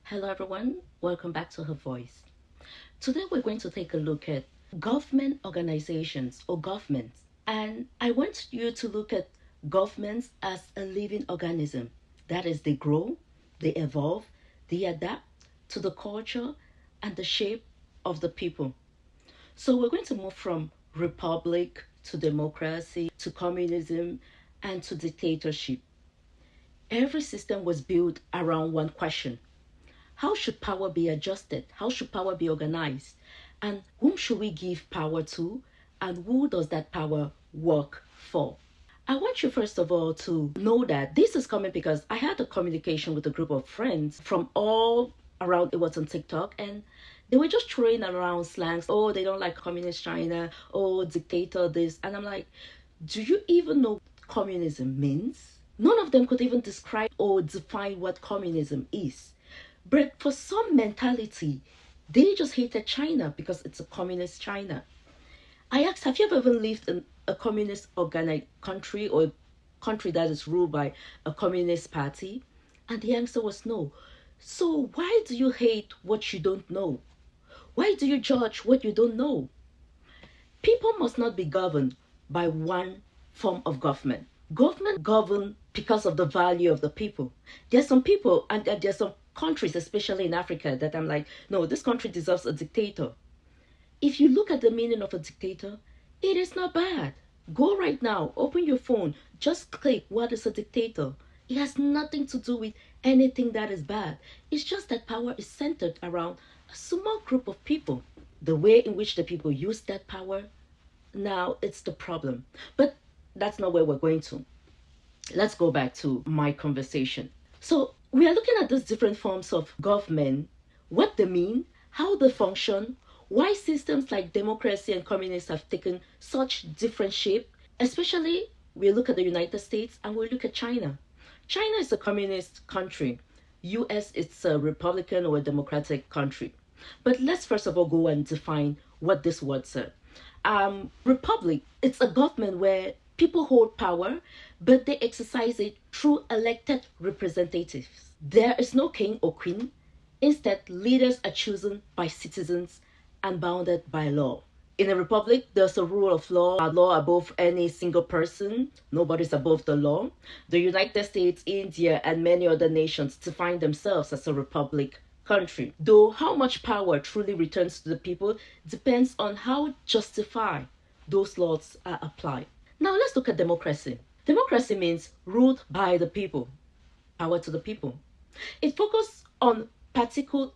Hello everyone, welcome back to Her Voice. Today we're going to take a look at government organizations or governments. And I want you to look at governments as a living organism. That is, they grow, they evolve, they adapt to the culture and the shape of the people. So we're going to move from republic to democracy to communism and to dictatorship. Every system was built around one question: how should power be adjusted? How should power be organized? And whom should we give power to? And who does that power work for? I want you first of all to know that this is coming because I had a communication with a group of friends from all around. It was on TikTok, and they were just throwing around slangs. Oh, they don't like communist China. Oh, dictator this. And I'm like, do you even know what communism means? None of them could even describe or define what communism is. But for some mentality, they just hated China because it's a communist China. I asked, have you ever lived in a communist organized country or a country that is ruled by a communist party? And the answer was no. So why do you hate what you don't know? Why do you judge what you don't know? People must not be governed by one form of government. Government govern because of the value of the people. There's some people and there's some countries, especially in Africa, that I'm like, no, this country deserves a dictator. If you look at the meaning of a dictator, it is not bad. Go right now, open your phone, just click what is a dictator. It has nothing to do with anything that is bad. It's just that power is centered around a small group of people. The way in which the people use that power, now it's the problem. But that's not where we're going to. Let's go back to my conversation. So we are looking at these different forms of government, what they mean, how they function, why systems like democracy and communism have taken such different shape. Especially, we look at the United States and we look at China. China is a communist country. US is a Republican or a democratic country. But let's first of all go and define what this word says. Republic, it's a government where people hold power, but they exercise it through elected representatives. There is no king or queen. Instead, leaders are chosen by citizens and bounded by law. In a republic, there's a rule of law, a law above any single person. Nobody's above the law. The United States, India, and many other nations define themselves as a republic country. Though how much power truly returns to the people depends on how justified those laws are applied. Now let's look at democracy. Democracy means ruled by the people, power to the people. It focuses on participation.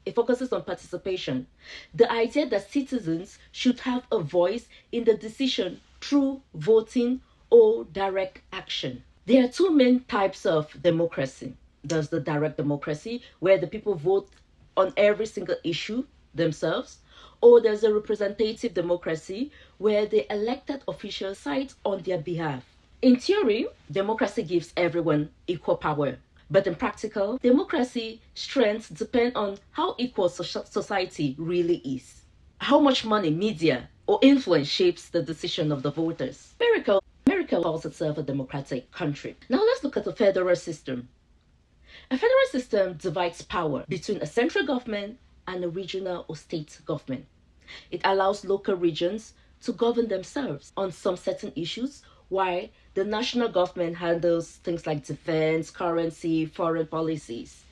It focuses on participation. The idea that citizens should have a voice in the decision through voting or direct action. There are two main types of democracy. There's the direct democracy, where the people vote on every single issue themselves. Or there's a representative democracy where the elected officials decide on their behalf. In theory, democracy gives everyone equal power. But in practical, democracy strengths depend on how equal society really is. How much money, media, or influence shapes the decision of the voters. America calls itself a democratic country. Now let's look at the federal system. A federal system divides power between a central government and a regional or state government. It allows local regions to govern themselves on some certain issues, while the national government handles things like defense, currency, foreign policies.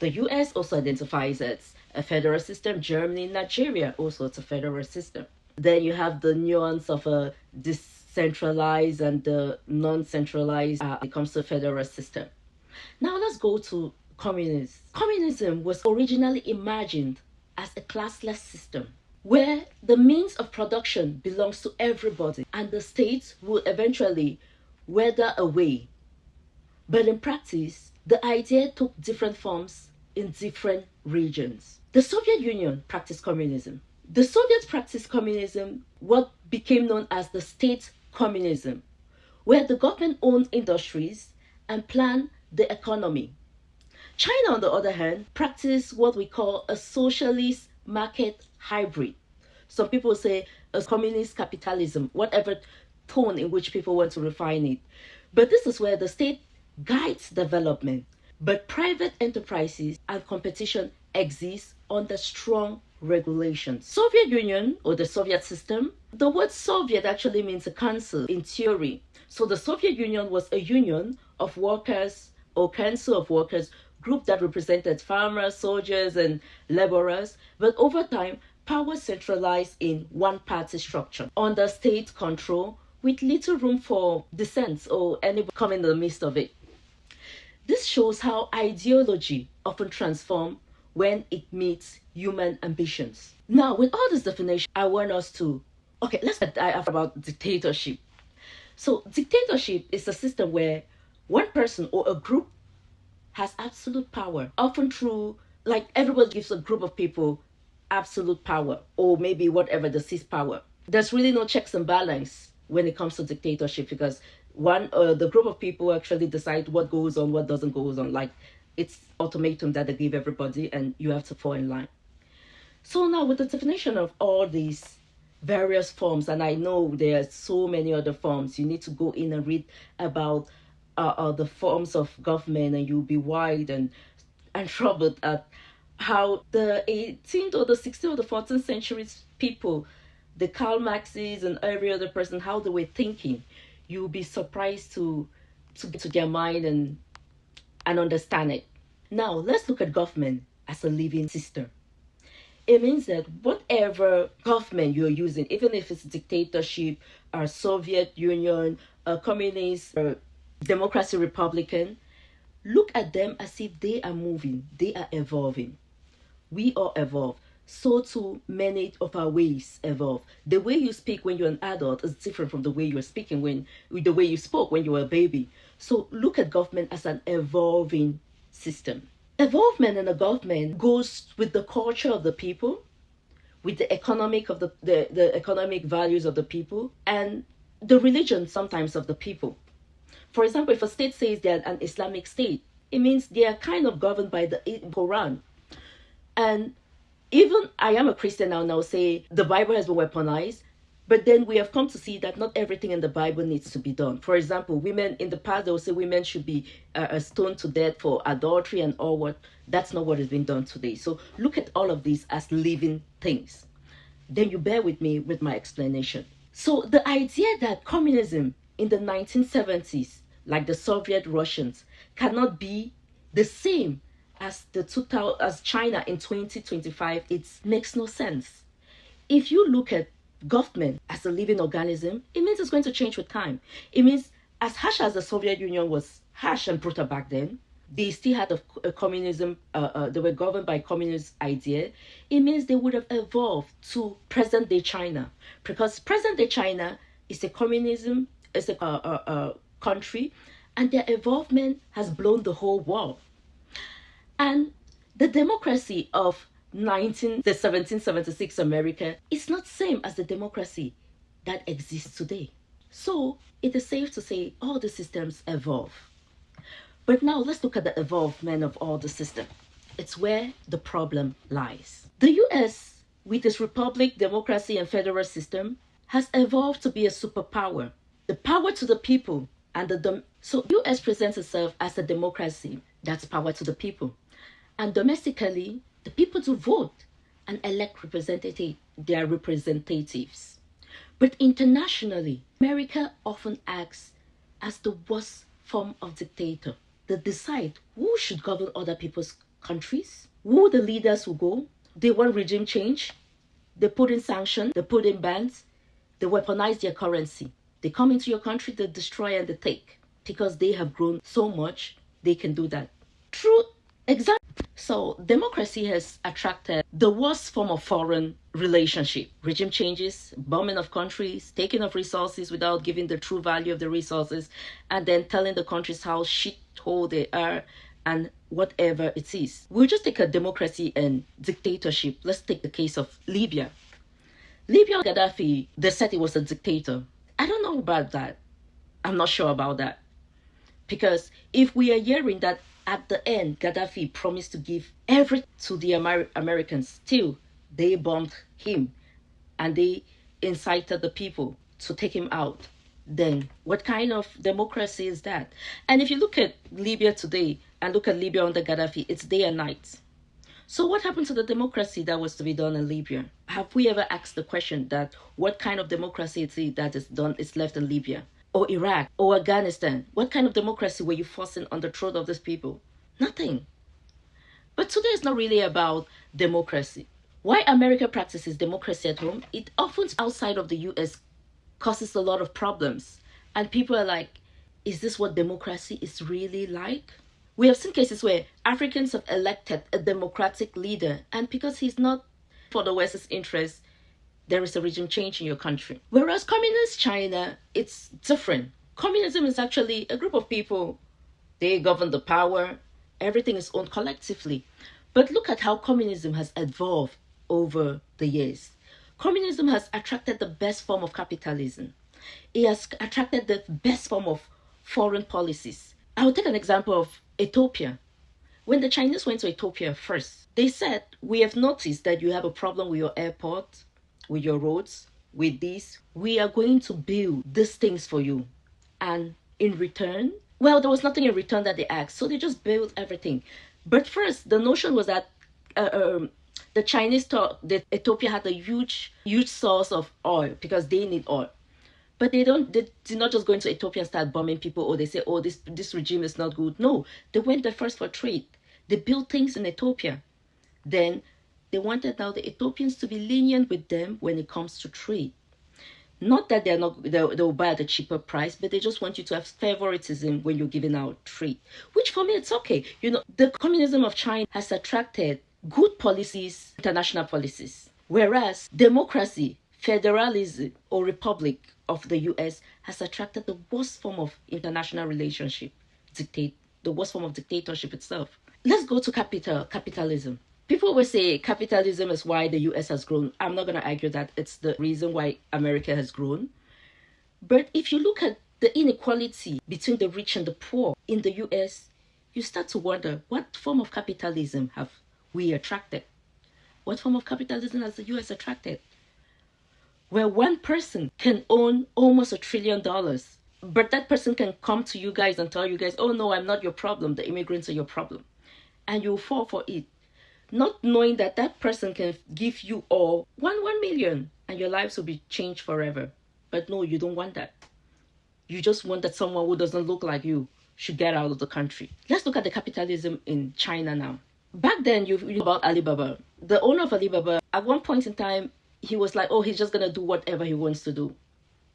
The US also identifies as a federal system. Germany, Nigeria also it's a federal system. Then you have the nuance of a decentralized and the non-centralized when it comes to a federal system. Now let's go to communism. Communism was originally imagined as a classless system where the means of production belongs to everybody and the state will eventually wither away. But in practice, the idea took different forms in different regions. The Soviet Union practiced communism. The Soviets practiced communism, what became known as the state communism, where the government owned industries and planned the economy. China, on the other hand, practiced what we call a socialist market hybrid. Some people say a communist capitalism, whatever tone in which people want to refine it. But this is where the state guides development, But private enterprises and competition exist under strong regulations. Soviet Union or the Soviet system, the word Soviet actually means a council in theory. So the Soviet Union was a union of workers or council of workers, group that represented farmers, soldiers, and laborers. But over time, power centralized in one party structure under state control with little room for dissent or anybody come in the midst of it. This shows how ideology often transforms when it meets human ambitions. Now, with all this definition, I want us to, let's dive about dictatorship. So, dictatorship is a system where one person or a group has absolute power, often through, like everybody gives a group of people absolute power, or maybe whatever the seized power. There's really no checks and balance when it comes to dictatorship because the group of people actually decide what goes on, what doesn't go on. Like it's ultimatum that they give everybody, and you have to fall in line. So now, with the definition of all these various forms, and I know there are so many other forms, you need to go in and read about the forms of government, and you'll be wide and troubled at how the 18th or the 16th or the 14th centuries people, the Karl Marxes and every other person, how they were thinking. You'll be surprised to their mind and understand it. Now, let's look at government as a living system. It means that whatever government you're using, even if it's dictatorship, or Soviet Union, a communist, or democracy, Republican, look at them as if they are moving, they are evolving. We all evolve. So too many of our ways evolve. The way you speak when you're an adult is different from the way you're speaking the way you spoke when you were a baby. So look at government as an evolving system. Evolvement in a government goes with the culture of the people, with the economic of the economic values of the people, and the religion sometimes of the people. For example, if a state says they're an Islamic state, it means they are kind of governed by the Quran. And even I am a Christian now say the Bible has been weaponized, but then we have come to see that not everything in the Bible needs to be done. For example, women in the past, they will say women should be stoned to death for adultery and all what. That's not what is being done today. So look at all of these as living things. Then you bear with me with my explanation. So the idea that communism in the 1970s, like the Soviet Russians, cannot be the same as China in 2025, it makes no sense. If you look at government as a living organism, it means it's going to change with time. It means as harsh as the Soviet Union was harsh and brutal back then, they still had a communism, they were governed by communist idea. It means they would have evolved to present day China, because present day China is a communism, is a country, and their evolvement has blown the whole world. And the democracy of 1776 America is not the same as the democracy that exists today. So it is safe to say all the systems evolve. But now let's look at the evolvement of all the systems. It's where the problem lies. The US, with its republic, democracy, and federal system, has evolved to be a superpower. The power to the people so US presents itself as a democracy. That's power to the people. And domestically, the people do vote and elect their representatives. But internationally, America often acts as the worst form of dictator. They decide who should govern other people's countries, who the leaders will go. They want regime change. They put in sanctions, they put in bans, they weaponize their currency. They come into your country, they destroy and they take. Because they have grown so much, they can do that. True example. So democracy has attracted the worst form of foreign relationship. Regime changes, bombing of countries, taking of resources without giving the true value of the resources, and then telling the countries how shithole they are and whatever it is. We'll just take a democracy and dictatorship. Let's take the case of Libya. Libya, Gaddafi, they said he was a dictator. I don't know about that. I'm not sure about that. Because if we are hearing that at the end, Gaddafi promised to give everything to the Americans. Still, they bombed him and they incited the people to take him out. Then what kind of democracy is that? And if you look at Libya today, And look at Libya under Gaddafi. It's day and night. So what happened to the democracy that was to be done in Libya? Have we ever asked the question that what kind of democracy is left in Libya? Or Iraq? Or Afghanistan? What kind of democracy were you forcing on the throat of these people? Nothing. But today is not really about democracy. Why America practices democracy at home, it often outside of the US causes a lot of problems. And people are like, is this what democracy is really like? We have seen cases where Africans have elected a democratic leader, and because he's not for the West's interest, there is a regime change in your country. Whereas communist China, it's different. Communism is actually a group of people. They govern the power. Everything is owned collectively. But look at how communism has evolved over the years. Communism has attracted the best form of capitalism. It has attracted the best form of foreign policies. I will take an example of Ethiopia. When the Chinese went to Ethiopia first, they said, we have noticed that you have a problem with your airport, with your roads, with this. We are going to build these things for you. And in return, well, there was nothing in return that they asked. So they just built everything. But first, the notion was that the Chinese thought that Ethiopia had a huge source of oil because they need oil. But they did not just go into Ethiopia and start bombing people, or they say, oh, this regime is not good. No, they went there first for trade. They built things in Ethiopia. Then they wanted now the Ethiopians to be lenient with them when it comes to trade. Not that they'll buy at a cheaper price, but they just want you to have favoritism when you're giving out trade. Which for me, it's okay. You know, the communism of China has attracted good policies, international policies. Whereas democracy, federalism, or republic of the US has attracted the worst form of international relationship, the worst form of dictatorship itself. Let's go to capitalism. People will say capitalism is why the US has grown. I'm not going to argue that it's the reason why America has grown. But if you look at the inequality between the rich and the poor in the US, you start to wonder, what form of capitalism have we attracted? What form of capitalism has the US attracted? Where one person can own almost $1 trillion, but that person can come to you guys and tell you guys, oh no, I'm not your problem. The immigrants are your problem. And you'll fall for it. Not knowing that that person can give you all 1 million and your lives will be changed forever. But no, you don't want that. You just want that someone who doesn't look like you should get out of the country. Let's look at the capitalism in China now. Back then, you know about Alibaba. The owner of Alibaba, at one point in time, he was like, oh, he's just going to do whatever he wants to do.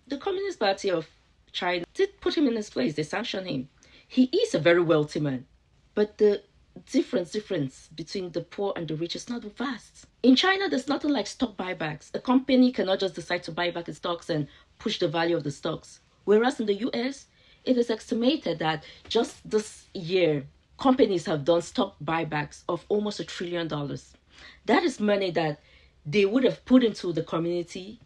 The Communist Party of China did put him in his place. They sanctioned him. He is a very wealthy man. But the difference between the poor and the rich is not vast. In China, there's nothing like stock buybacks. A company cannot just decide to buy back its stocks and push the value of the stocks. Whereas in the US, it is estimated that just this year, companies have done stock buybacks of almost $1 trillion. That is money that they would have put into the community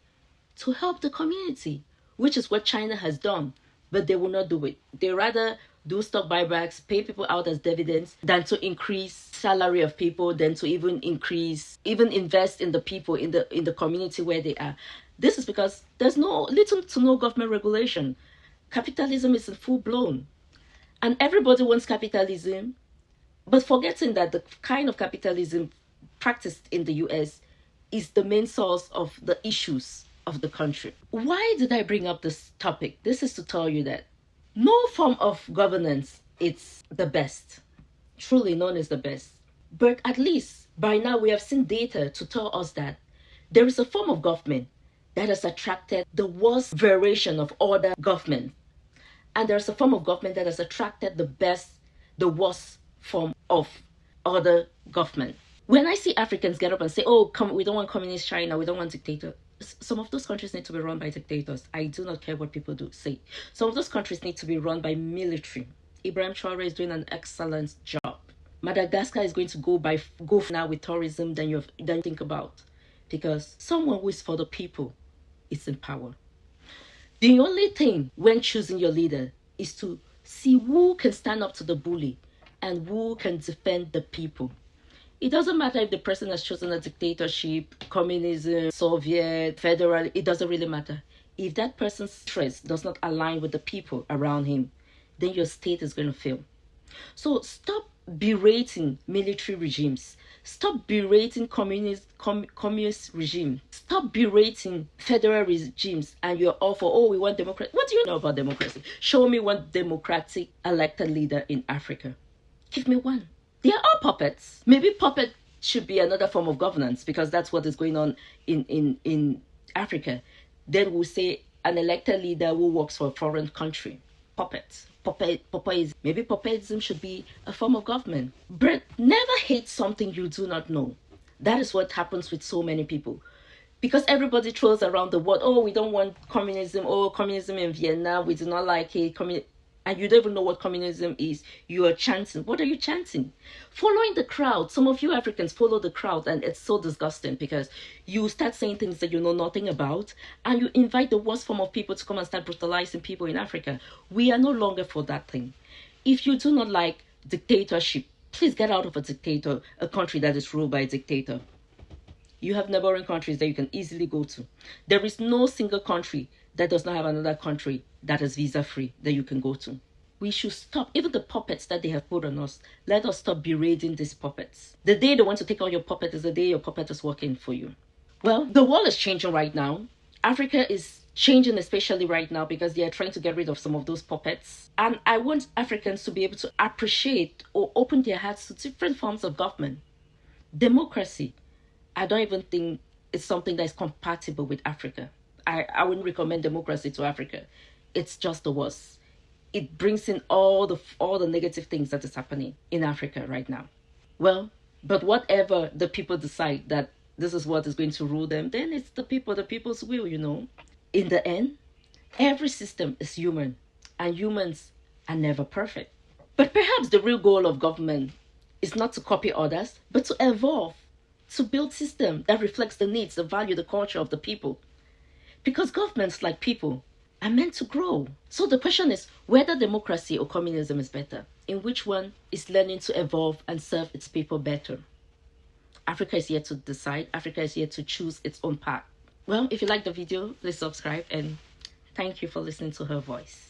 to help the community, which is what China has done. But they will not do it. They rather do stock buybacks, pay people out as dividends, than to increase salary of people, than to even invest in the people in the community where they are. This is because there's little to no government regulation. Capitalism is in full blown. And everybody wants capitalism, but forgetting that the kind of capitalism practiced in the US is the main source of the issues of the country. Why did I bring up this topic? This is to tell you that no form of governance is the best. Truly, none is the best. But at least by now we have seen data to tell us that there is a form of government that has attracted the worst variation of other government. And there's a form of government that has attracted the worst form of other government. When I see Africans get up and say, oh, we don't want communist China, we don't want dictator. Some of those countries need to be run by dictators. I do not care what people say. Some of those countries need to be run by military. Ibrahim Traore is doing an excellent job. Madagascar is going to go now with tourism than you think about. Because someone who is for the people is in power. The only thing when choosing your leader is to see who can stand up to the bully and who can defend the people. It doesn't matter if the person has chosen a dictatorship, communism, Soviet, federal, it doesn't really matter. If that person's interest does not align with the people around him, then your state is going to fail. So stop berating military regimes. Stop berating communist regime. Stop berating federal regimes, and you're all for, oh, we want democracy. What do you know about democracy? Show me one democratic elected leader in Africa. Give me one. They are all puppets. Maybe puppet should be another form of governance, because that's what is going on in Africa. Then we'll say an elected leader who works for a foreign country. Puppet. Puppetism. Maybe puppetism should be a form of government. But never hate something you do not know. That is what happens with so many people. Because everybody throws around the word, oh, we don't want communism. Oh, communism in Vienna, we do not like it. And you don't even know what communism is. You are chanting. What are you chanting? Following the crowd. Some of you Africans follow the crowd, and it's so disgusting, because you start saying things that you know nothing about, and you invite the worst form of people to come and start brutalizing people in Africa. We are no longer for that thing. If you do not like dictatorship, please get out of a country that is ruled by a dictator. You have neighboring countries that you can easily go to. There is no single country that does not have another country that is visa-free that you can go to. We should stop. Even the puppets that they have put on us, let us stop berating these puppets. The day they want to take out your puppet is the day your puppet is working for you. Well, the world is changing right now. Africa is changing especially right now, because they are trying to get rid of some of those puppets. And I want Africans to be able to appreciate or open their hearts to different forms of government. Democracy, I don't even think it's something that is compatible with Africa. I wouldn't recommend democracy to Africa. It's just the worst. It brings in all the negative things that is happening in Africa right now. Well, but whatever the people decide that this is what is going to rule them, then it's the people's will, you know. In the end, every system is human, and humans are never perfect. But perhaps the real goal of government is not to copy others, but to evolve, to build systems that reflects the needs, the value, the culture of the people. Because governments, like people, are meant to grow. So the question is whether democracy or communism is better. In which one is learning to evolve and serve its people better? Africa is here to decide. Africa is here to choose its own path. Well, if you like the video, please subscribe, and thank you for listening to her voice.